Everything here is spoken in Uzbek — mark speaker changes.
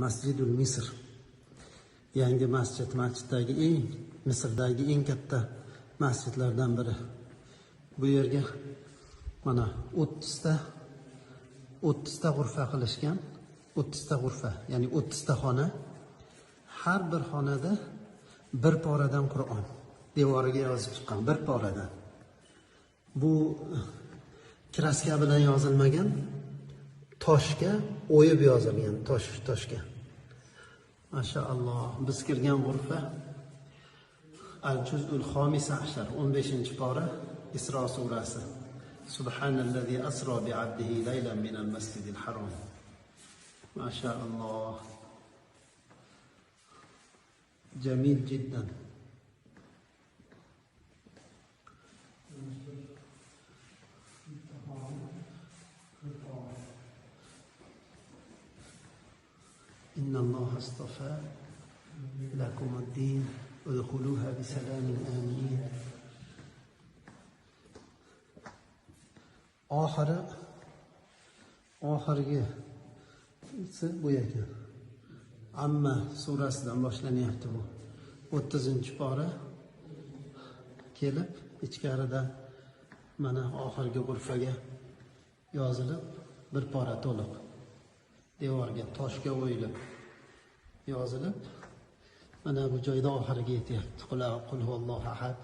Speaker 1: Masjidul Misr. Yangi masjiddagi Misrdagi eng katta masjidlardan biri. Bu yerga mana 30 ta g'urfa qilishgan. 30 ta g'urfa, ya'ni 30 ta xona. Har bir xonada bir poradan Qur'on devoriga yozib chiqqan, bir poradan. Bu kraska bilan yozilmagan, toshga o'yib yozilgan, toshga. Mashaalloh, biz kirgan g'urfa Al-Juz'ul Xomisa ashar, 15-pora, Isro surasi. Subhanallazi asro bi 'abdihi laylan minal masjidil harom. Mashaalloh. Jamil jiddan. إن الله اصطفى لكم الدين ادخلوها بسلام آمنين. oxirgi bu ekan. Amma surasidan boshlanyapti bu. 30-pora kelib, ichkarida mana oxirgi g'urfaga yozilib, bir pora to'liq devorga toshga o'yilib yozilib, mana bu joyda oxiriga yetyapti. Qul huvallohu ahad.